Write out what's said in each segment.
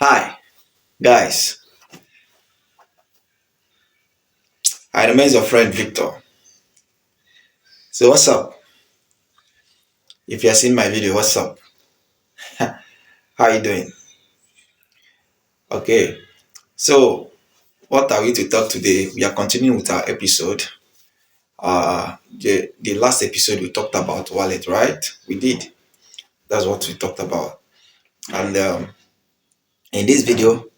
Hi, guys. I remain your friend Victor. So what's up? If you are seeing my video, what's up? How you doing? Okay. So what are we to talk today? We are continuing with our episode. The last episode we talked about wallet, right? We did. That's what we talked about. And in this video,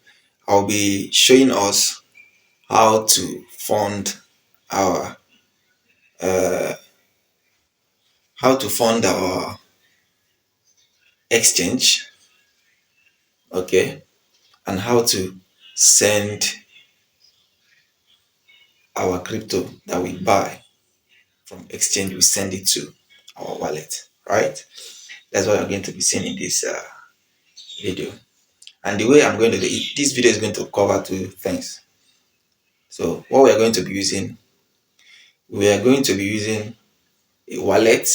I'll be showing us how to fund our exchange, okay, and how to send our crypto that we buy from exchange, we send it to our wallet, right? That's what I'm going to be seeing in this video. And the way I'm going to do it, this video is going to cover two things. So what we are going to be using, we are going to be using a wallet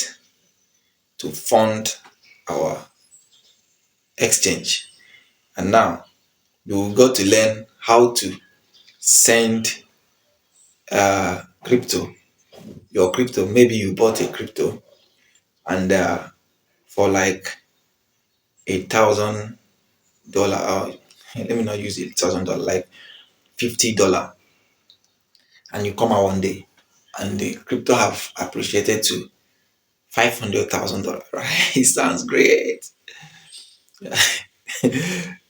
to fund our exchange. And now we will go to learn how to send crypto, your crypto. Maybe you bought a crypto and for like $1,000, let me not use $1,000, like $50, and you come out one day and the crypto have appreciated to $500,000, right? It sounds great.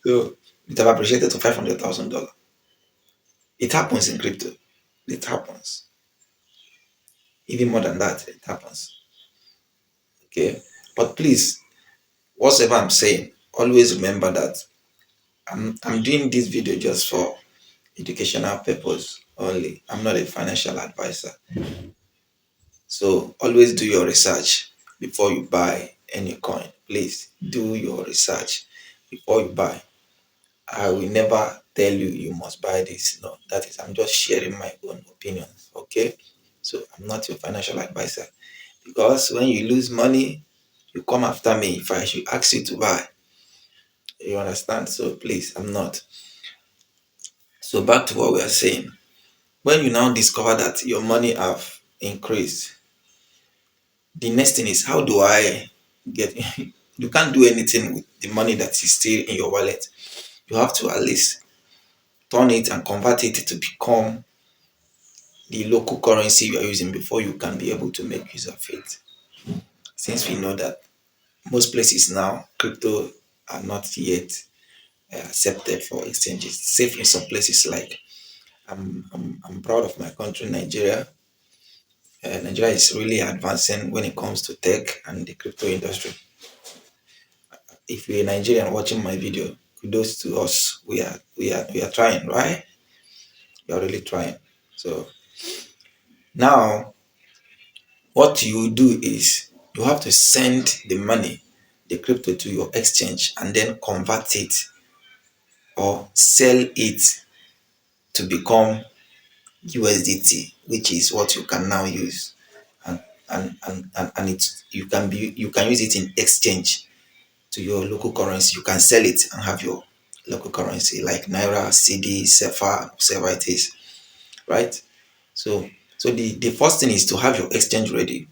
So it have appreciated to $500,000. It happens in crypto. It happens. Even more than that, it happens. Okay. But please, whatever I'm saying, always remember that I'm doing this video just for educational purpose only. I'm not a financial advisor. So always do your research before you buy any coin. Please do your research before you buy. I will never tell you you must buy this. No, that is, I'm just sharing my own opinions. Okay. So I'm not your financial advisor. Because when you lose money, you come after me if I should ask you to buy. You understand? So please, I'm not. So back to what we are saying. When you now discover that your money have increased, the next thing is, how do I get you can't do anything with the money that is still in your wallet. You have to at least turn it and convert it to become the local currency you are using before you can be able to make use of it. Since we know that most places now crypto are not yet accepted for exchanges, safe in some places. Like I'm proud of my country, Nigeria. Nigeria is really advancing when it comes to tech and the crypto industry. If you're a Nigerian watching my video, kudos to us. We are trying, right? We are really trying. So now what you do is you have to send the money, the crypto, to your exchange and then convert it or sell it to become USDT, which is what you can now use. And it's you can use it in exchange to your local currency. You can sell it and have your local currency like Naira, CD, Sefa, whatever it is, right? So the first thing is to have your exchange ready.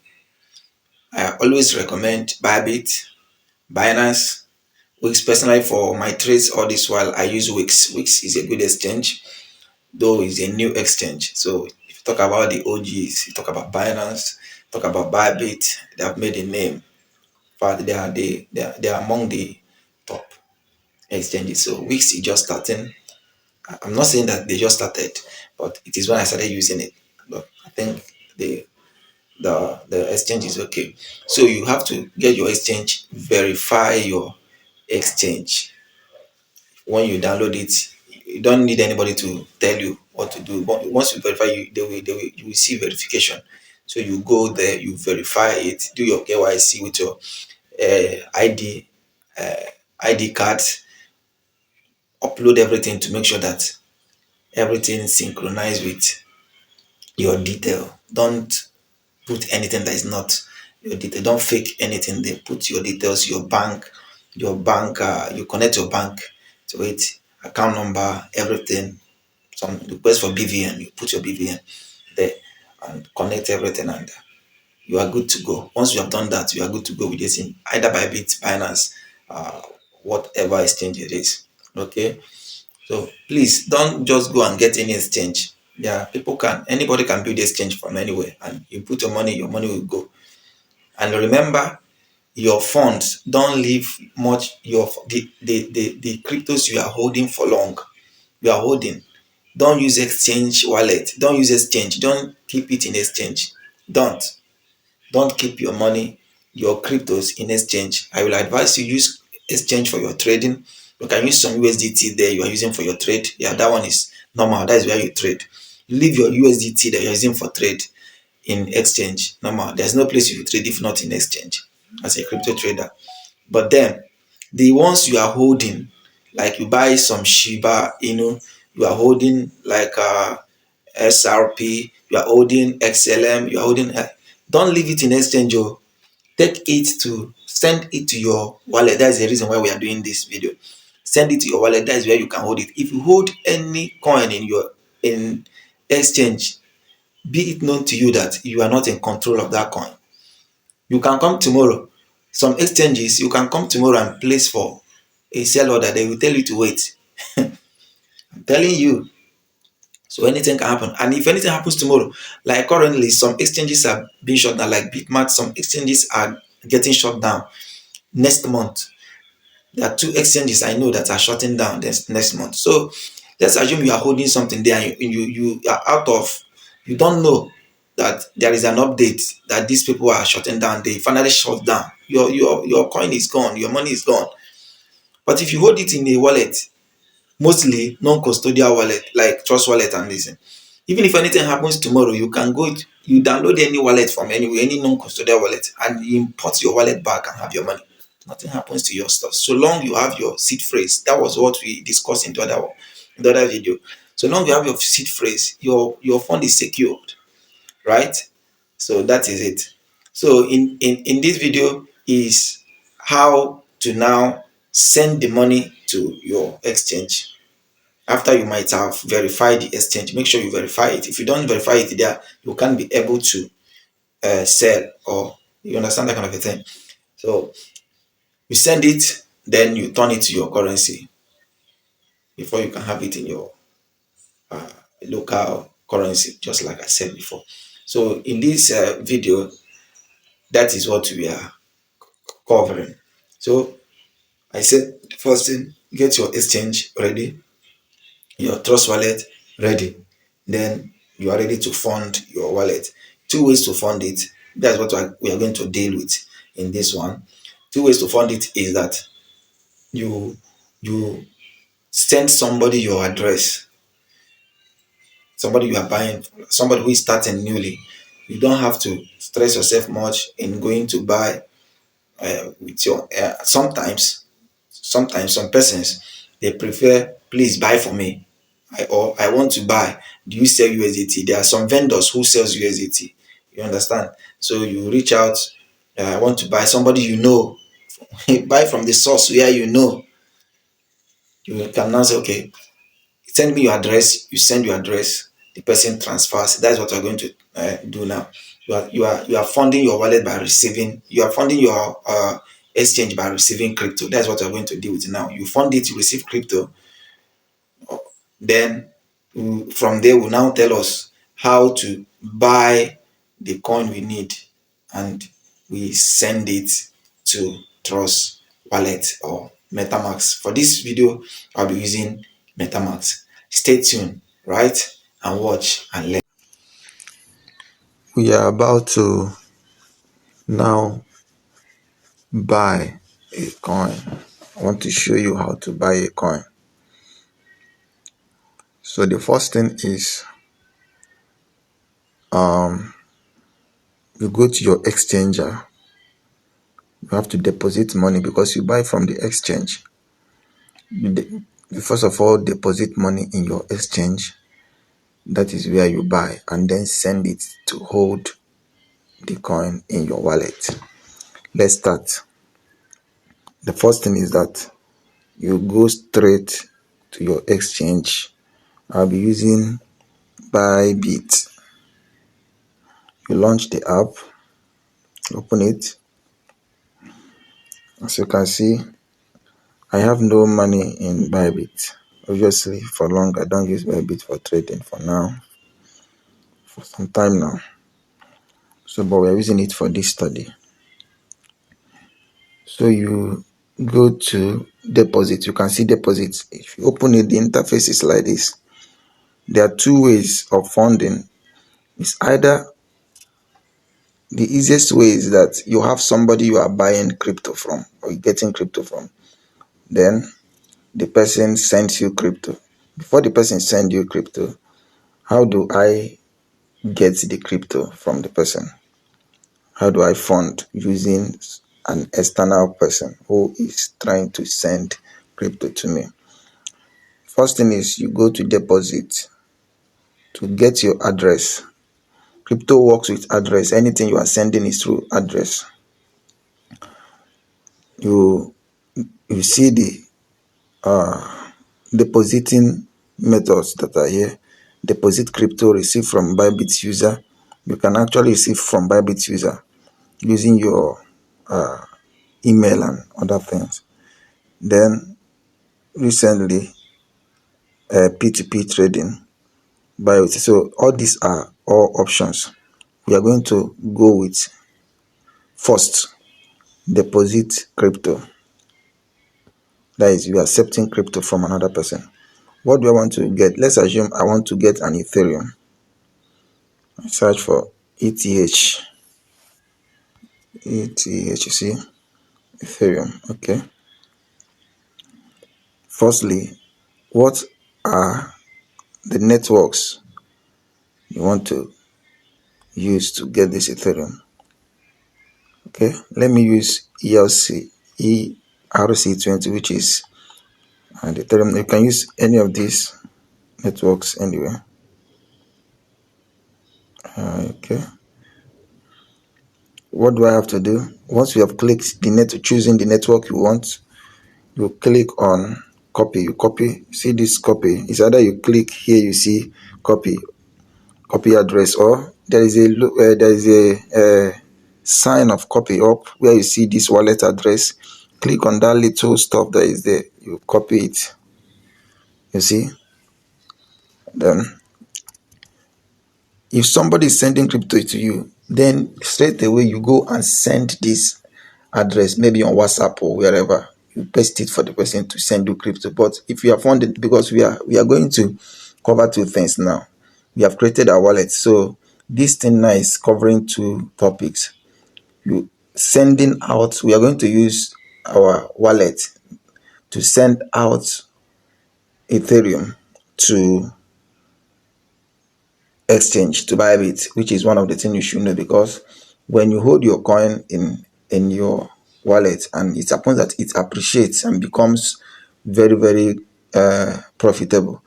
I always recommend Bybit, Binance, WEEX. Personally, for my trades all this while, I use WEEX. WEEX is a good exchange, though it's a new exchange. So if you talk about the OGs, you talk about Binance, talk about Bybit, they have made a name. But they are among the top exchanges. So WEEX is just starting. I'm not saying that they just started, but it is when I started using it. But I think the exchange is okay. So you have to get your exchange, verify your exchange. When you download it, you don't need anybody to tell you what to do. But once you verify, you will see verification. So you go there, you verify it, do your KYC with your ID, ID cards, upload everything to make sure that everything synchronized with your detail. Don't put anything that is not your detail. Don't fake anything. They put your details, your bank, you connect your bank to it, account number, everything. Some request for BVN, you put your BVN there and connect everything, and you are good to go. Once you have done that, you are good to go with this in either Bybit, Binance, uh, whatever exchange it is. Okay, so please don't just go and get any exchange. Yeah, anybody can build exchange from anywhere, and you put your money will go. And remember, your funds don't leave much. The cryptos you are holding for long, you are holding. Don't use exchange wallet. Don't use exchange. Don't keep it in exchange. Don't. Don't keep your money, your cryptos in exchange. I will advise you use exchange for your trading. You can use some USDT there you are using for your trade. Yeah, that one is normal. That is where you trade. Leave your USDT that you're using for trade in exchange. Normal. There's no place you trade if not in exchange as a crypto trader. But then the ones you are holding, like you buy some Shiba, you are holding like SRP, you are holding XLM, you are holding. Don't leave it in exchange. Oh. Send it to your wallet. That is the reason why we are doing this video. Send it to your wallet. That is where you can hold it. If you hold any coin in exchange, be it known to you that you are not in control of that coin. You can come tomorrow. Some exchanges, you can come tomorrow and place for a sell order. They will tell you to wait. I'm telling you. So anything can happen. And if anything happens tomorrow, like currently, some exchanges are being shut down, like Bitmax, some exchanges are getting shut down next month. There are 2 exchanges I know that are shutting down this next month. So let's assume you are holding something there and you are you don't know that there is an update that these people are shutting down. They finally shut down. Your coin is gone, your money is gone. But if you hold it in a wallet, mostly non-custodial wallet like Trust Wallet and this, even if anything happens tomorrow, you download any wallet from anywhere, any non-custodial wallet, and you import your wallet back and have your money. Nothing happens to your stuff so long you have your seed phrase. That was what we discussed in the other video. So long you have your seed phrase, your fund is secured, right? So that is it. So in this video is how to now send the money to your exchange after you might have verified the exchange. Make sure you verify it. If you don't verify it there, you can't be able to sell, or you understand that kind of a thing. So you send it, then you turn it to your currency before you can have it in your local currency, just like I said before. So in this video, that is what we are covering. So I said the first thing, get your exchange ready, your Trust Wallet ready. Then you are ready to fund your wallet. 2 ways to fund it. That's what we are going to deal with in this one. 2 ways to fund it is that you you send somebody your address, somebody you are buying, somebody who is starting newly. You don't have to stress yourself much in going to buy with your. Sometimes some persons they prefer, please buy for me, or I want to buy. Do you sell USDT? There are some vendors who sells USDT. You understand? So you reach out. I want to buy. Somebody you know, buy from the source where you know. You can now say, okay, send me your address. You send your address. The person transfers. That's what we're going to do now. You are funding your wallet by receiving. You are funding your exchange by receiving crypto. That's what we're going to deal with now. You fund it, you receive crypto. Then from there will now tell us how to buy the coin we need, and we send it to Trust Wallet or MetaMask. For this video, I'll be using MetaMask. Stay tuned, right? And watch and learn. We are about to now buy a coin. I want to show you how to buy a coin. So the first thing is you go to your exchanger. You have to deposit money because you buy from the exchange. You first of all deposit money in your exchange. That is where you buy, and then send it to hold the coin in your wallet. Let's start. The first thing is that you go straight to your exchange. I'll be using Bybit. You launch the app, open it. As you can see, I have no money in Bybit. Obviously, for long, I don't use Bybit for trading for now, for some time now. So, but we're using it for this study. So you go to deposit. You can see deposit. If you open it, the interface is like this. There are two ways of funding. It's either the easiest way is that you have somebody you are buying crypto from or getting crypto from. Then the person sends you crypto. Before the person sends you crypto, how do I get the crypto from the person? How do I fund using an external person who is trying to send crypto to me? First thing is you go to deposit to get your address. Crypto works with address. Anything you are sending is through address. You see the depositing methods that are here. Deposit crypto, receive from Bybit user. You can actually receive from Bybit user using your email and other things. Then recently, P2P trading, Bybit. So all these are all options. We are going to go with first, deposit crypto. That is, you are accepting crypto from another person. What do I want to get? Let's assume I want to get an Ethereum. I search for ETH. ETH, you see, Ethereum. Okay. Firstly, what are the networks you want to use to get this Ethereum? Okay, let me use ERC20, which is the Ethereum. You can use any of these networks anyway. Okay. What do I have to do? Once you have clicked choosing the network you want, you click on copy. You copy. See this copy? It's either you click here, you see copy address, or there is a sign of copy up where you see this wallet address. Click on that little stuff that is there. You copy it. You see? Then if somebody is sending crypto to you, then straight away you go and send this address, maybe on WhatsApp or wherever. You paste it for the person to send you crypto. But if you have funded, because we are going to cover two things now. We have created a wallet, so this thing now is covering two topics. You sending out. We are going to use our wallet to send out Ethereum to exchange, to Bybit, which is one of the things you should know, because when you hold your coin in your wallet and it happens that it appreciates and becomes very, very profitable,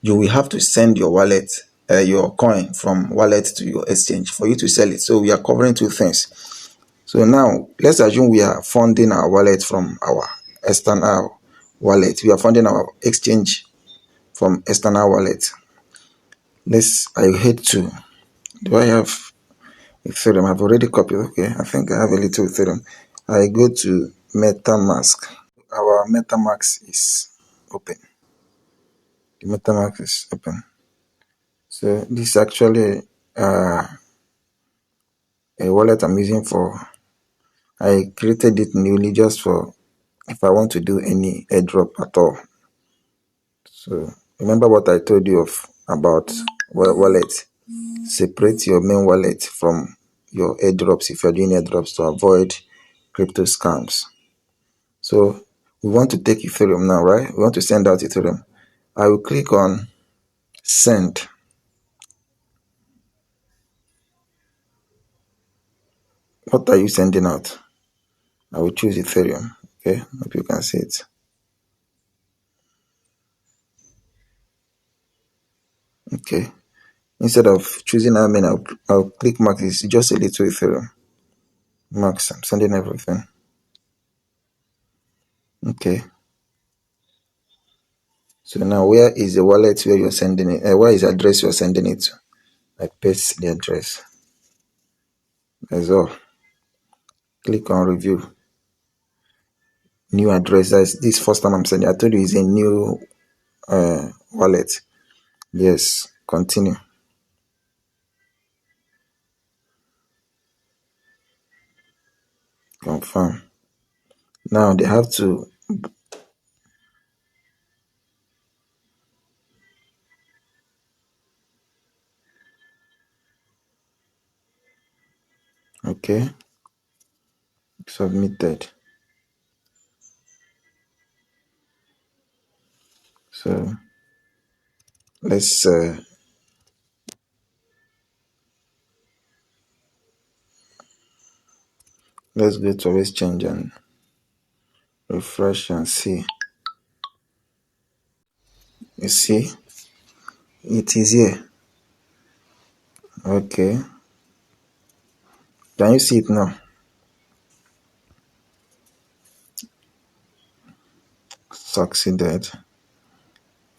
you will have to send your wallet, your coin from wallet to your exchange for you to sell it. So we are covering two things. So now let's assume we are funding our wallet from our external wallet. We are funding our exchange from external wallet. I hate to. Do I have Ethereum? I've already copied. Okay, I think I have a little Ethereum. I go to MetaMask. Our MetaMask is open. The MetaMask is open. So this is actually a wallet I'm using for. I created it newly just for if I want to do any airdrop at all. So remember what I told you about wallet. Separate your main wallet from your airdrops if you're doing airdrops to avoid crypto scams. So we want to take Ethereum now, right? We want to send out Ethereum. I will click on send. What are you sending out? I will choose Ethereum. Okay, hope you can see it. Okay. Instead of choosing admin, I'll click max. It's just a little Ethereum. Max, I'm sending everything. Okay. So now where is the wallet where you're sending it? Where is the address you're sending it to? I paste the address. That's all. Click on review. New address. That's this first time I'm sending. I told you it's a new wallet. Yes. Continue. Confirm. Now they have to. Okay. Submitted. So let's go to exchange and refresh and see. You see, it is here. Okay. Can you see it now? Succeeded.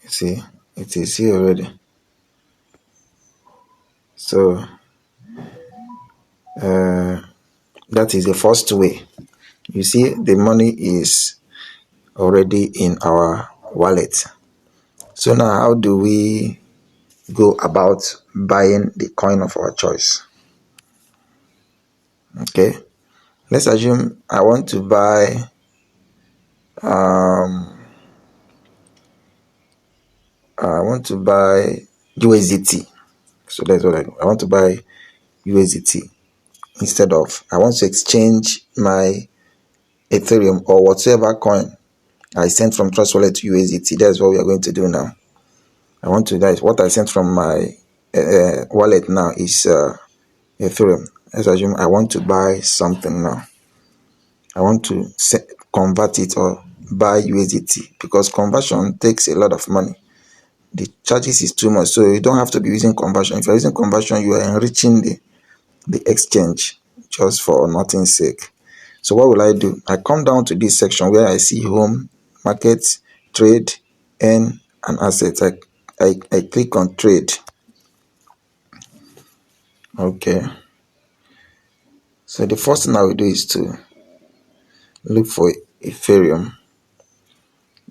You see, it is here already. So that is the first way. You see, the money is already in our wallet. So now, how do we go about buying the coin of our choice? Okay, let's assume I want to buy USDT. So that's what I want to buy USDT instead of I want to exchange my Ethereum or whatever coin I sent from Trust Wallet to USDT. That's what we are going to do now. I want to that what I sent from my wallet now is Ethereum. Let's assume I want to buy something now. I want to convert it or buy USDT because conversion takes a lot of money. The charges is too much, so you don't have to be using conversion. If you're using conversion, you are enriching the exchange just for nothing's sake. So what will I do? I come down to this section where I see home, markets, trade, earn, and assets. I click on trade. Okay. So the first thing I will do is to look for Ethereum,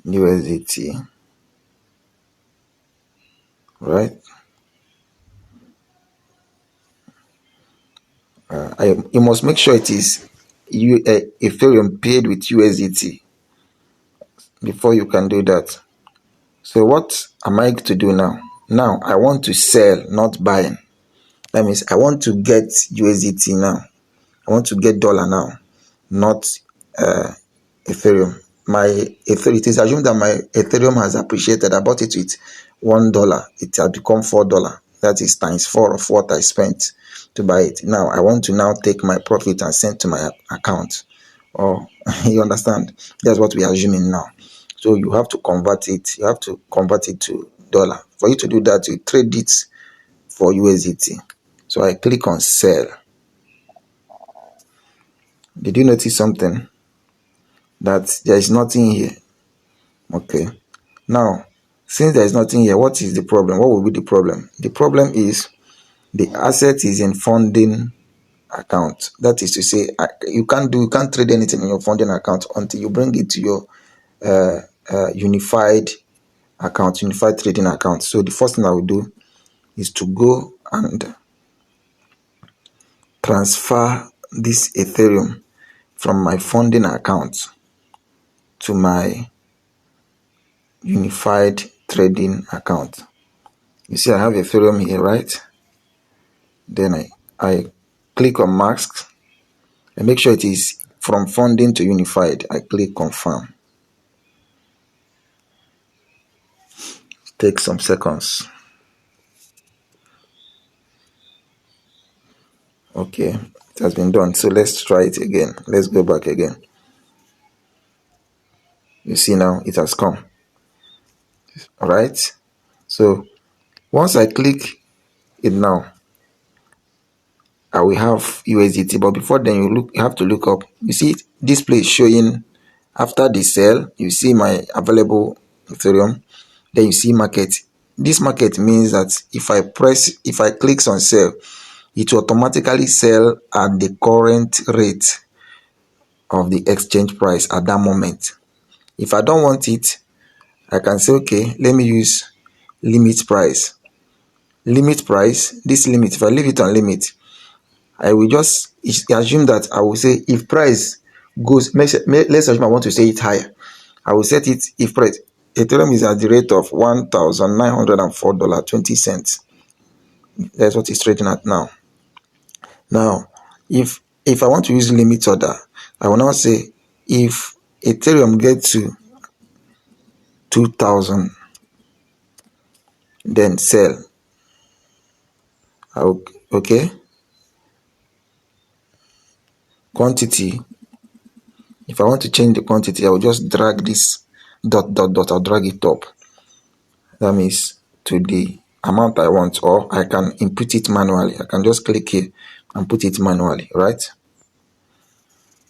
USDT, right? You must make sure it is Ethereum paid with USDT before you can do that. So what am I to do now? Now I want to sell, not buying. That means I want to get USDT now. I want to get dollar now, not Ethereum. My Ethereum, it is assumed that my Ethereum has appreciated. I bought it with $1. It has become $4. That is times 4 of what I spent to buy it. Now I want to now take my profit and send to my account. Oh, you understand? That's what we are assuming now. So you have to convert it. You have to convert it to dollar. For you to do that, you trade it for USDT. So I click on sell. Did you notice something? That there is nothing here. Okay. Now, since there is nothing here, what is the problem? What will be the problem? The problem is the asset is in funding account. That is to say, you can't trade anything in your funding account until you bring it to your unified account, unified trading account. So the first thing I will do is to go and transfer this Ethereum from my funding account to my unified trading account. You see, I have Ethereum here, right? Then I click on mask and make sure it is from funding to unified. I click confirm. Take some seconds. Okay, it has been done. So let's try it again. Let's go back again. You see now it has come. All right. So once I click it now, I will have USDT. But before then, you have to look up. You see this place showing after the sale. You see my available Ethereum. Then you see market. This market means that if I click on sell, it will automatically sell at the current rate of the exchange price at that moment. If I don't want it, I can say, okay, let me use limit price. Limit price, this limit, if I leave it on limit, I will just assume that I will say if price goes, let's assume I want to say it higher. I will set it if price, Ethereum is at the rate of $1,904.20. That's what it's trading at now. Now, if I want to use limit order, I will now say if Ethereum gets to 2,000, then sell. Okay. Quantity. If I want to change the quantity, I will just drag this dot. I'll drag it up. That means to the amount I want, or I can input it manually. I can just click here and put it manually, right?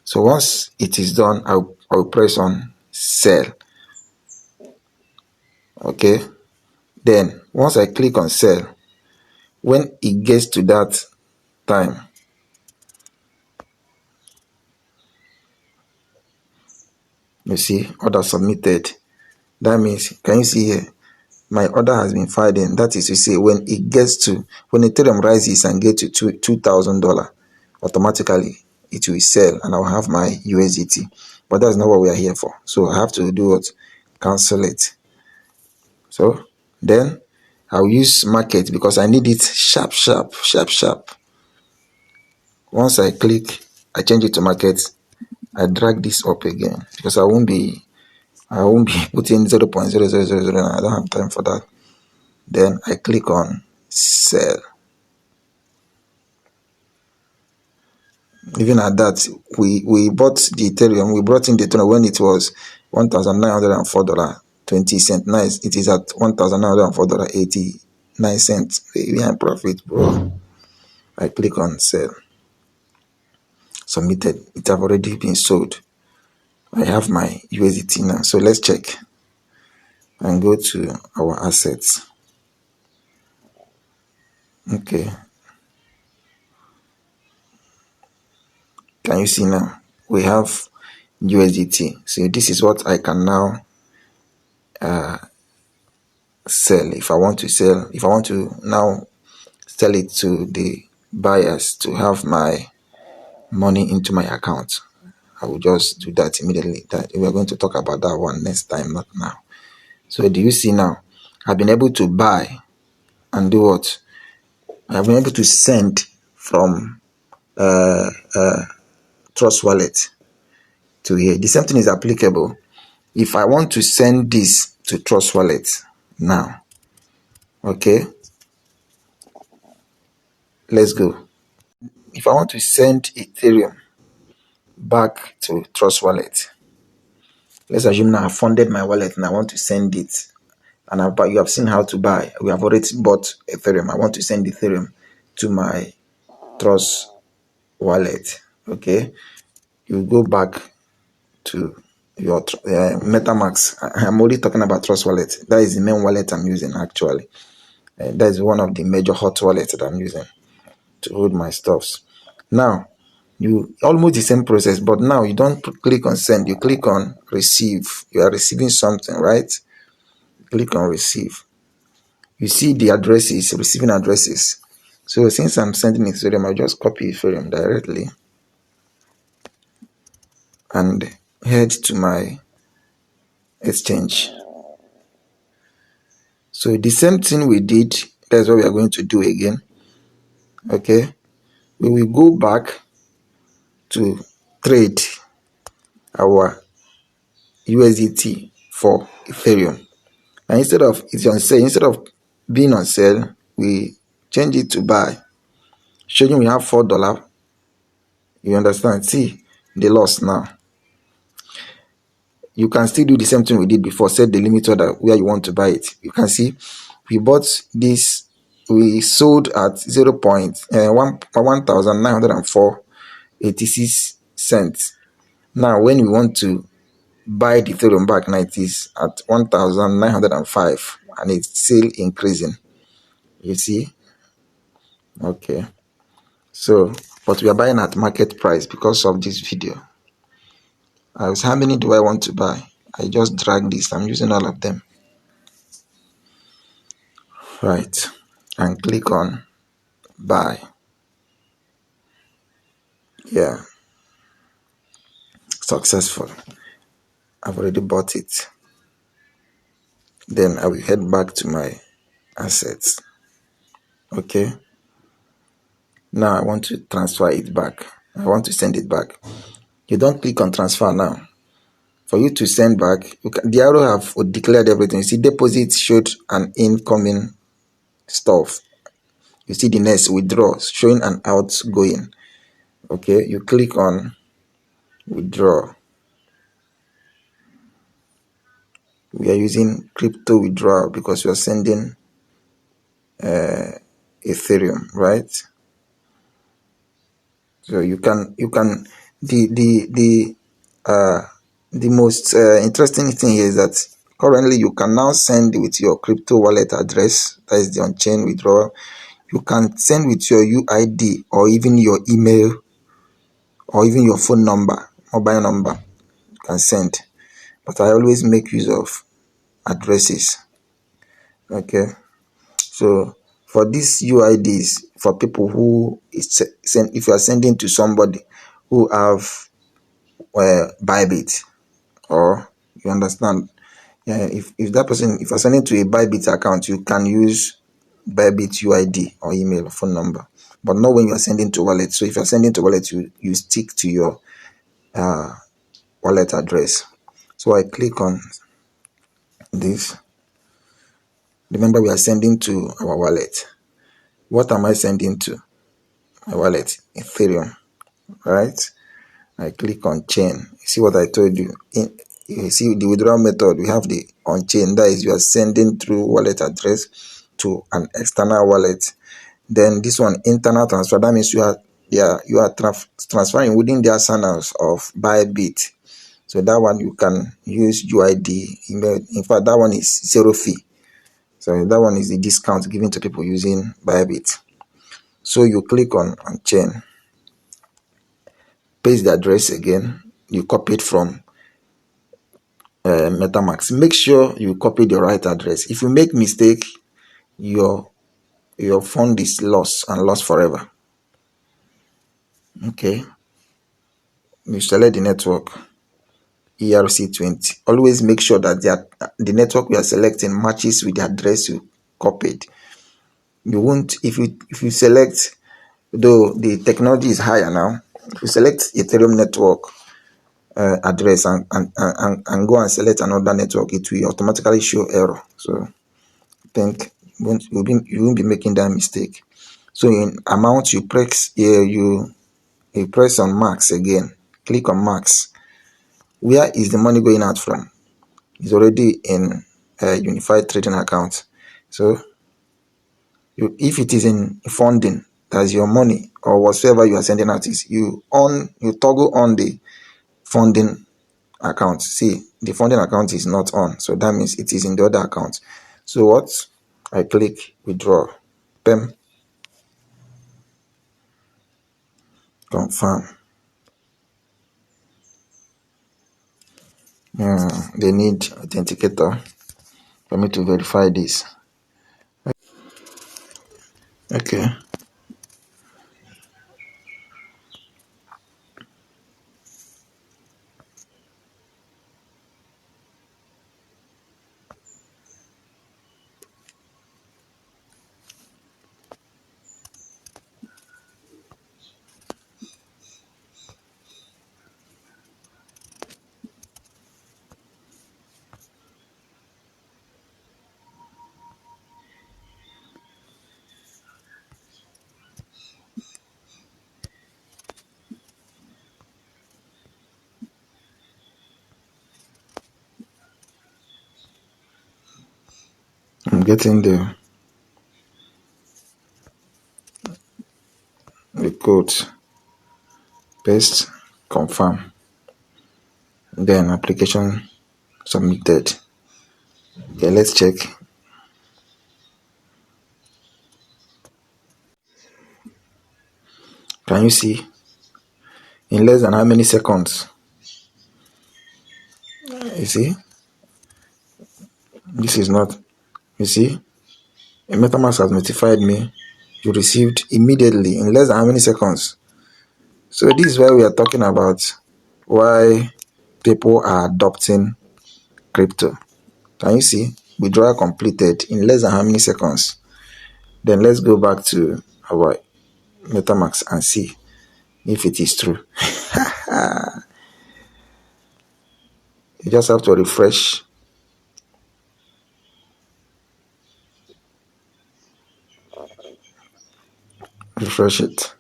So once it is done, I'll press on sell. Okay. Then once I click on sell, when it gets to that time, you see order submitted. That means, can you see here? My order has been filed in. That is to say, when Ethereum rises and gets to $2,000, automatically it will sell and I'll have my USDT. But that's not what we are here for. So I have to do what? Cancel it. So then I'll use market because I need it sharp. Once I click, I change it to market. I drag this up again because I won't be putting 0.0000. I don't have time for that. Then I click on sell. Even at that, we bought the Ethereum. We brought in the Ethereum when it was $1,904.20. Now it is at $1,904.89. Behind profit, bro. I click on sell. Submitted. It have already been sold. I have my USDT now. So let's check and go to our assets. Okay. Can you see now? We have USDT. So this is what I can now sell. If I want to now sell it to the buyers to have my money into my account, I will just do that immediately. That we are going to talk about that one next time, not now. So do you see now? I've been able to buy and do what? I've been able to send from Trust Wallet to here. The same thing is applicable. If I want to send this to Trust Wallet now, okay, let's go. If I want to send Ethereum back to Trust Wallet, let's assume now I funded my wallet and I want to send it. And you have seen how to buy. We have already bought Ethereum. I want to send Ethereum to my Trust Wallet. Okay, you go back to your MetaMask. I'm only talking about Trust Wallet. That is the main wallet I'm using actually. That is one of the major hot wallets that I'm using to hold my stuffs. Now, you almost the same process, but now you don't click on send. You click on receive. You are receiving something, right? Click on receive. You see the addresses, receiving addresses. So since I'm sending Ethereum, I'll just copy Ethereum directly and head to my exchange. So the same thing we did, that's what we are going to do again. Okay, we will go back to trade our USDT for Ethereum. And instead of being on sale, we change it to buy. Showing we have $4. You understand? See the loss now. You can still do the same thing we did before. Set the limit order where you want to buy it. You can see we bought this. We sold at 1,904.86. Now when we want to buy the Ethereum back. Now it is at 1,905 and it's still increasing. You see? Okay. So, but we are buying at market price because of this video. How many do I want to buy? I just drag this. I'm using all of them. Right. And click on buy. Yeah. Successful. I've already bought it. Then I will head back to my assets. Okay. Now I want to transfer it back. I want to send it back. You don't click on transfer now. For you to send back, the arrow have declared everything. You see, deposit showed an incoming stuff. You see the next withdraw showing an outgoing. Okay, you click on withdraw. We are using crypto withdrawal because we are sending Ethereum, right? So you can the most interesting thing here is that currently you can now send with your crypto wallet address. That is the on-chain withdrawal. You can send with your UID or even your email or even your phone number, mobile number. You can send, but I always make use of addresses. Okay, so for these UIDs, for people who if you are sending to somebody who have Bybit, or you understand, if that person, if you're sending to a Bybit account, you can use Bybit UID or email or phone number, but not when you are sending to wallet. So if you're sending to wallet, you stick to your wallet address. So I click on this. Remember, we are sending to our wallet. What am I sending to? My wallet, Ethereum, right? I click on chain. You see what I told you? You see the withdrawal method, we have the on chain. That is, you are sending through wallet address to an external wallet. Then this one, internal transfer. That means you are transferring within their channels of Bybit. So that one you can use UID email. In fact, that one is zero fee. So that one is the discount given to people using Bybit. So you click on chain, paste the address again. You copy it from MetaMask. Make sure you copy the right address. If you make mistake, your fund is lost and lost forever. Okay. You select the network ERC20. Always make sure that the network we are selecting matches with the address you copied. You won't, if you select, though the technology is higher now, if you select Ethereum network address and go and select another network, it will automatically show error. So I think you won't be making that mistake. So in amount, you press you press on max again. Click on max. Where is the money going out from? It's already in a unified trading account. So if it is in funding, that's your money or whatsoever you are sending out is, you toggle on the funding account. See, the funding account is not on, so that means it is in the other account. So what? I click withdraw, then confirm. They need authenticator for me to verify this. Okay. I'm getting the code. Paste, confirm. Then application submitted. Okay, let's check. Can you see? In less than how many seconds? You see? This is not. You see? A MetaMask has notified me. You received immediately in less than how many seconds? So this is why we are talking about why people are adopting crypto. Can you see? Withdrawal completed in less than how many seconds? Then let's go back to our MetaMask and see if it is true. You just have to refresh it.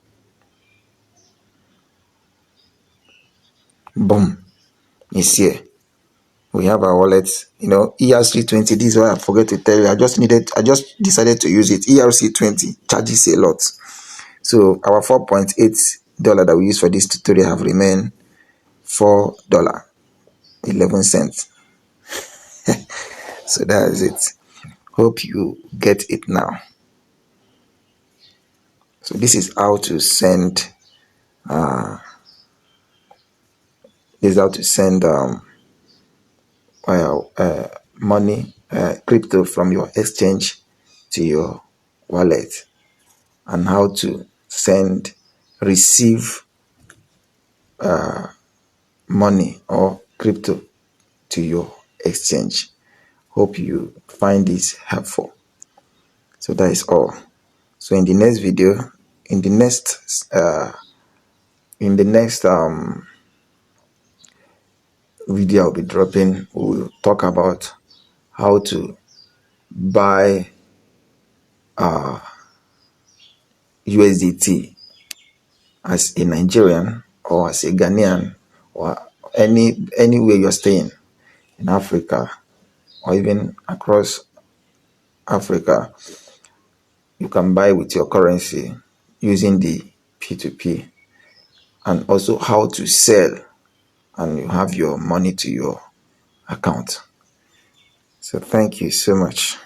Boom. It's here. We have our wallet. ERC20. This is why I forget to tell you. I just decided to use it. ERC20 charges a lot. So our $4.8 that we use for this tutorial have remained $4.11. So that is it. Hope you get it now. So this is how to send money, crypto from your exchange to your wallet, and how to receive money or crypto to your exchange. Hope you find this helpful. So that is all. So in the next video, in the next video I'll be dropping, we'll talk about how to buy USDT as a Nigerian or as a Ghanaian, or anywhere you're staying in Africa or even across Africa. You can buy with your currency using the P2P, and also how to sell and you have your money to your account. So thank you so much.